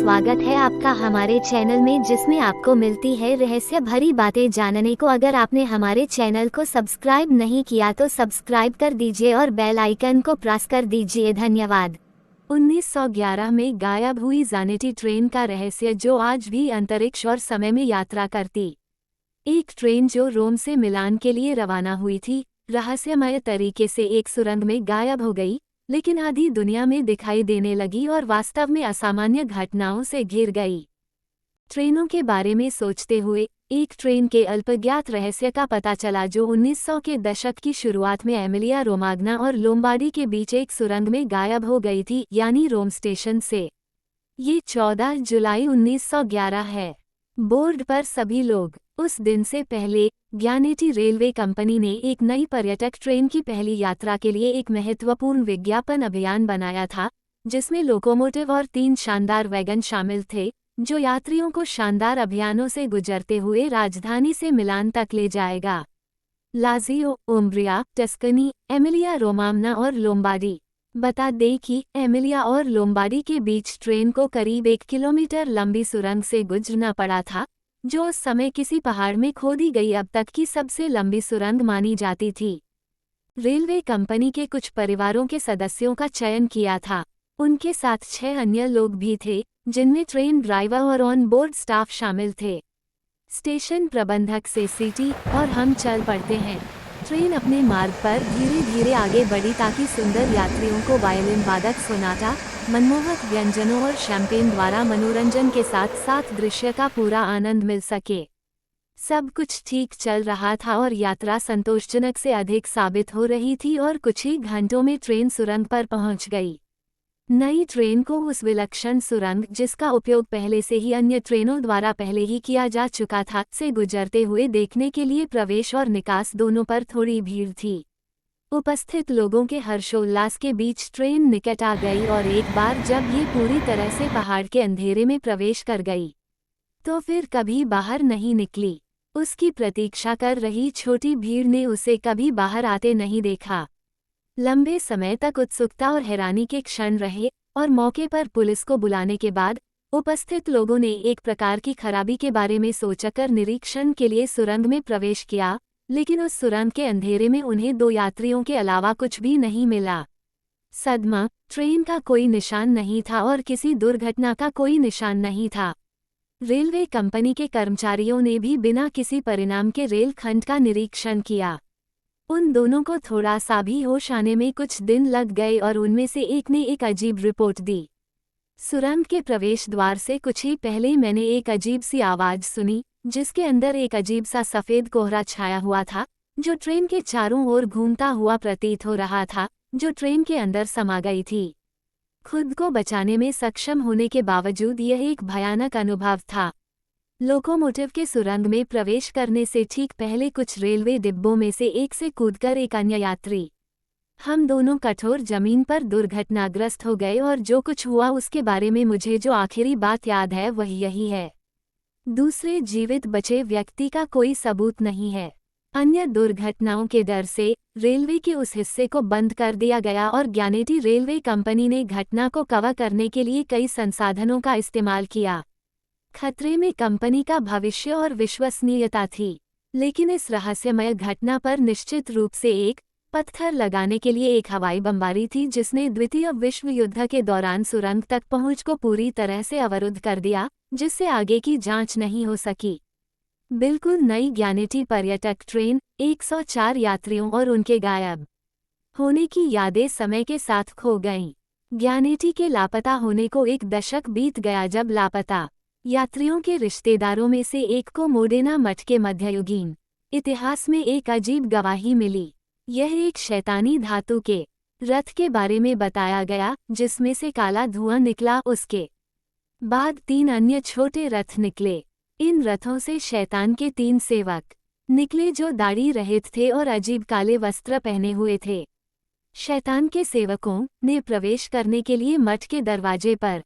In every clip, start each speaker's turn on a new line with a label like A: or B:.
A: स्वागत है आपका हमारे चैनल में, जिसमें आपको मिलती है रहस्य भरी बातें जानने को। अगर आपने हमारे चैनल को सब्सक्राइब नहीं किया तो सब्सक्राइब कर दीजिए और बेल आइकन को प्रेस कर दीजिए। धन्यवाद। 1911 में गायब हुई ज़ानेटी ट्रेन का रहस्य, जो आज भी अंतरिक्ष और समय में यात्रा करती। एक ट्रेन जो रोम से मिलान के लिए रवाना हुई थी, रहस्यमय तरीके से एक सुरंग में गायब हो गई, लेकिन आधी दुनिया में दिखाई देने लगी और वास्तव में असामान्य घटनाओं से घिर गई। ट्रेनों के बारे में सोचते हुए एक ट्रेन के अल्पज्ञात रहस्य का पता चला, जो 1900 के दशक की शुरुआत में एमिलिया रोमाग्ना और लोम्बार्डी के बीच एक सुरंग में गायब हो गई थी, यानी रोम स्टेशन से। ये 14 जुलाई 1911 है। बोर्ड पर सभी लोग। उस दिन से पहले ज्ञानेटी रेलवे कंपनी ने एक नई पर्यटक ट्रेन की पहली यात्रा के लिए एक महत्वपूर्ण विज्ञापन अभियान बनाया था, जिसमें लोकोमोटिव और 3 शानदार वैगन शामिल थे, जो यात्रियों को शानदार अभियानों से गुजरते हुए राजधानी से मिलान तक ले जाएगा। Lazio, Umbria, Tuscany, Emilia Romagna और लोम्बार्डी। बता दें कि एमिलिया और लोम्बार्डी के बीच ट्रेन को करीब 1 किलोमीटर लंबी सुरंग से गुजरना पड़ा था, जो उस समय किसी पहाड़ में खोदी गई अब तक की सबसे लंबी सुरंग मानी जाती थी। रेलवे कंपनी के कुछ परिवारों के सदस्यों का चयन किया था। उनके साथ 6 अन्य लोग भी थे, जिनमें ट्रेन ड्राइवर और ऑन बोर्ड स्टाफ शामिल थे। स्टेशन प्रबंधक से सीटी और हम चल पड़ते हैं। ट्रेन अपने मार्ग पर धीरे धीरे आगे बढ़ी ताकि सुंदर यात्रियों को वायलिन वादक सोनाटा, मनमोहक व्यंजनों और शैंपेन द्वारा मनोरंजन के साथ साथ दृश्य का पूरा आनंद मिल सके। सब कुछ ठीक चल रहा था और यात्रा संतोषजनक से अधिक साबित हो रही थी, और कुछ ही घंटों में ट्रेन सुरंग पर पहुंच गई। नई ट्रेन को उस विलक्षण सुरंग, जिसका उपयोग पहले से ही अन्य ट्रेनों द्वारा पहले ही किया जा चुका था, से गुजरते हुए देखने के लिए प्रवेश और निकास दोनों पर थोड़ी भीड़ थी। उपस्थित लोगों के हर्षोल्लास के बीच ट्रेन निकट आ गई, और एक बार जब ये पूरी तरह से पहाड़ के अंधेरे में प्रवेश कर गई, तो फिर कभी बाहर नहीं निकली। उसकी प्रतीक्षा कर रही छोटी भीड़ ने उसे कभी बाहर आते नहीं देखा। लंबे समय तक उत्सुकता और हैरानी के क्षण रहे, और मौके पर पुलिस को बुलाने के बाद उपस्थित लोगों ने एक प्रकार की खराबी के बारे में सोचकर निरीक्षण के लिए सुरंग में प्रवेश किया, लेकिन उस सुरंग के अंधेरे में उन्हें 2 यात्रियों के अलावा कुछ भी नहीं मिला। सदमा, ट्रेन का कोई निशान नहीं था और किसी दुर्घटना का कोई निशान नहीं था। रेलवे कंपनी के कर्मचारियों ने भी बिना किसी परिणाम के रेल खंड का निरीक्षण किया। उन दोनों को थोड़ा सा भी होश आने में कुछ दिन लग गए, और उनमें से एक ने एक अजीब रिपोर्ट दी। सुरंग के प्रवेश द्वार से कुछ ही पहले मैंने एक अजीब सी आवाज सुनी, जिसके अंदर एक अजीब सा सफ़ेद कोहरा छाया हुआ था, जो ट्रेन के चारों ओर घूमता हुआ प्रतीत हो रहा था, जो ट्रेन के अंदर समा गई थी। खुद को बचाने में सक्षम होने के बावजूद यह एक भयानक अनुभव था। लोकोमोटिव के सुरंग में प्रवेश करने से ठीक पहले कुछ रेलवे डिब्बों में से एक से कूदकर एक अन्य यात्री, हम दोनों कठोर जमीन पर दुर्घटनाग्रस्त हो गए, और जो कुछ हुआ उसके बारे में मुझे जो आखिरी बात याद है वह यही है। दूसरे जीवित बचे व्यक्ति का कोई सबूत नहीं है। अन्य दुर्घटनाओं के डर से रेलवे के उस हिस्से को बंद कर दिया गया, और ज्ञानेटी रेलवे कंपनी ने घटना को कवर करने के लिए कई संसाधनों का इस्तेमाल किया। खतरे में कंपनी का भविष्य और विश्वसनीयता थी, लेकिन इस रहस्यमय घटना पर निश्चित रूप से एक पत्थर लगाने के लिए एक हवाई बमबारी थी, जिसने द्वितीय विश्व युद्ध के दौरान सुरंग तक पहुंच को पूरी तरह से अवरुद्ध कर दिया, जिससे आगे की जांच नहीं हो सकी। बिल्कुल नई ज्ञानेटी पर्यटक ट्रेन, 104 यात्रियों और उनके गायब होने की यादें समय के साथ खो गईं। ज्ञानेटी के लापता होने को 1 दशक बीत गया, जब लापता यात्रियों के रिश्तेदारों में से एक को मोडेना मठ के मध्ययुगीन इतिहास में एक अजीब गवाही मिली। यह एक शैतानी धातु के रथ के बारे में बताया गया, जिसमें से काला धुआं निकला। उसके बाद 3 अन्य छोटे रथ निकले। इन रथों से शैतान के 3 सेवक निकले, जो दाढ़ी रहित थे और अजीब काले वस्त्र पहने हुए थे। शैतान के सेवकों ने प्रवेश करने के लिए मठ के दरवाजे पर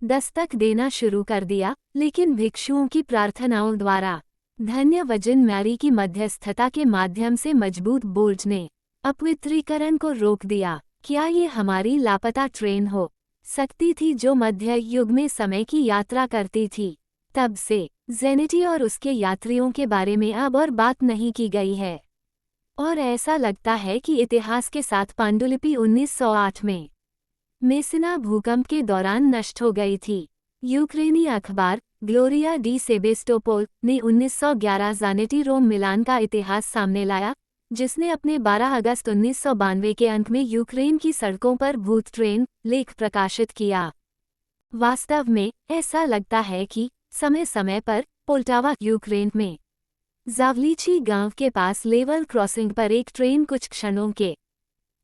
A: दस्तक देना शुरू कर दिया, लेकिन भिक्षुओं की प्रार्थनाओं द्वारा, धन्य वजन मैरी की मध्यस्थता के माध्यम से मजबूत बोल्ट ने अपवित्रीकरण को रोक दिया। क्या ये हमारी लापता ट्रेन हो? सकती थी जो मध्य युग में समय की यात्रा करती थी। तब से जेनिटी और उसके यात्रियों के बारे में अब और बात नहीं की गई है और ऐसा लगता है कि इतिहास के साथ पांडुलिपि 1908 में मेसिना भूकंप के दौरान नष्ट हो गई थी। यूक्रेनी अखबार ग्लोरिया डी सेबेस्टोपोल ने 1911 ज़ानेटी रोम मिलान का इतिहास सामने लाया, जिसने अपने 12 अगस्त 1992 के अंक में यूक्रेन की सड़कों पर भूत ट्रेन लेख प्रकाशित किया। वास्तव में ऐसा लगता है कि समय समय पर पोल्टावा यूक्रेन में जावलीची गांव के पास लेवल क्रॉसिंग पर एक ट्रेन कुछ क्षणों के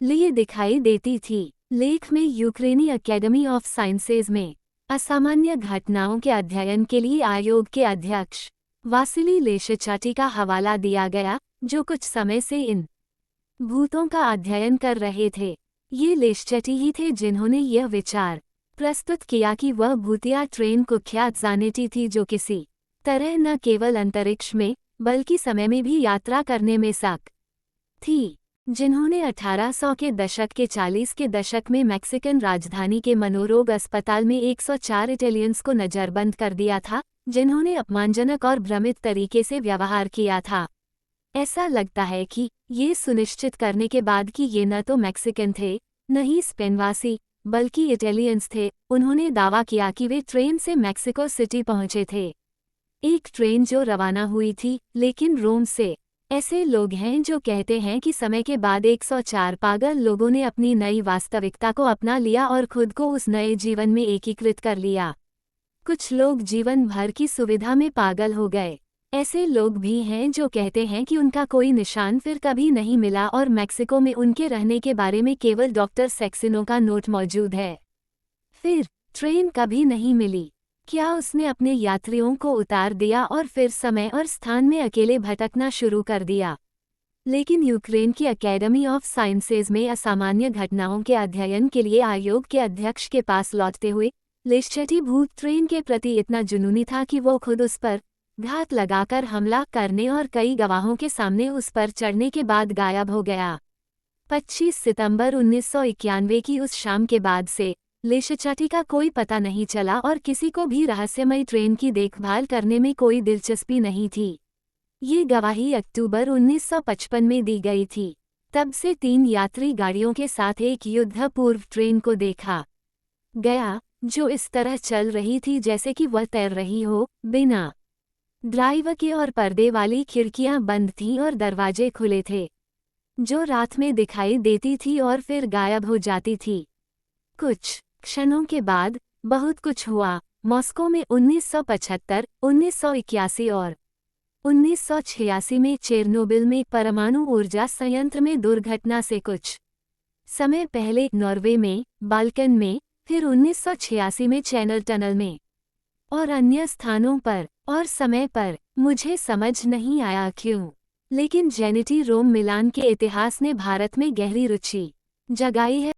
A: लिए दिखाई देती थी। लेख में यूक्रेनी अकेडमी ऑफ साइंसेज में असामान्य घटनाओं के अध्ययन के लिए आयोग के अध्यक्ष वासिली लेशचाटी का हवाला दिया गया, जो कुछ समय से इन भूतों का अध्ययन कर रहे थे। ये लेशचटी ही थे जिन्होंने यह विचार प्रस्तुत किया कि वह भूतिया ट्रेन कुख्यात ज़ानेटी थी, जो किसी तरह न केवल अंतरिक्ष में बल्कि समय में भी यात्रा करने में सक्षम थी, जिन्होंने 1800 के दशक के 40 के दशक में मैक्सिकन राजधानी के मनोरोग अस्पताल में 104 इटालियंस को नज़रबंद कर दिया था, जिन्होंने अपमानजनक और भ्रमित तरीके से व्यवहार किया था। ऐसा लगता है कि ये सुनिश्चित करने के बाद कि ये न तो मैक्सिकन थे न ही स्पेनवासी बल्कि इटालियंस थे, उन्होंने दावा किया कि वे ट्रेन से मैक्सिको सिटी पहुंचे थे। एक ट्रेन जो रवाना हुई थी, लेकिन रोम से। ऐसे लोग हैं जो कहते हैं कि समय के बाद 104 पागल लोगों ने अपनी नई वास्तविकता को अपना लिया और खुद को उस नए जीवन में एकीकृत कर लिया। कुछ लोग जीवन भर की सुविधा में पागल हो गए। ऐसे लोग भी हैं जो कहते हैं कि उनका कोई निशान फिर कभी नहीं मिला और मैक्सिको में उनके रहने के बारे में केवल डॉक्टर सेक्सिनो का नोट मौजूद है। फिर ट्रेन कभी नहीं मिली। क्या उसने अपने यात्रियों को उतार दिया और फिर समय और स्थान में अकेले भटकना शुरू कर दिया? लेकिन यूक्रेन की अकेडमी ऑफ साइंसेज में असामान्य घटनाओं के अध्ययन के लिए आयोग के अध्यक्ष के पास लौटते हुए लेशचटी भूत ट्रेन के प्रति इतना जुनूनी था कि वो खुद उस पर घात लगाकर हमला करने और कई गवाहों के सामने उस पर चढ़ने के बाद गायब हो गया। 25 सितंबर 1991 की उस शाम के बाद से लेशचाटी का कोई पता नहीं चला और किसी को भी रहस्यमयी ट्रेन की देखभाल करने में कोई दिलचस्पी नहीं थी। ये गवाही अक्टूबर 1955 में दी गई थी। तब से 3 यात्री गाड़ियों के साथ एक युद्धपूर्व ट्रेन को देखा गया, जो इस तरह चल रही थी जैसे कि वह तैर रही हो, बिना ड्राइवर के, और पर्दे वाली खिड़कियां बंद थीं और दरवाजे खुले थे, जो रात में दिखाई देती थी और फिर गायब हो जाती थी। कुछ क्षणों के बाद बहुत कुछ हुआ। मॉस्को में 1975, 1981 और 1986 में चेरनोबिल में परमाणु ऊर्जा संयंत्र में दुर्घटना से कुछ समय पहले नॉर्वे में बाल्कन में, फिर 1986 में चैनल टनल में और अन्य स्थानों पर और समय पर। मुझे समझ नहीं आया क्यों, लेकिन जेनिटी रोम मिलान के इतिहास ने भारत में गहरी रुचि जगाई है।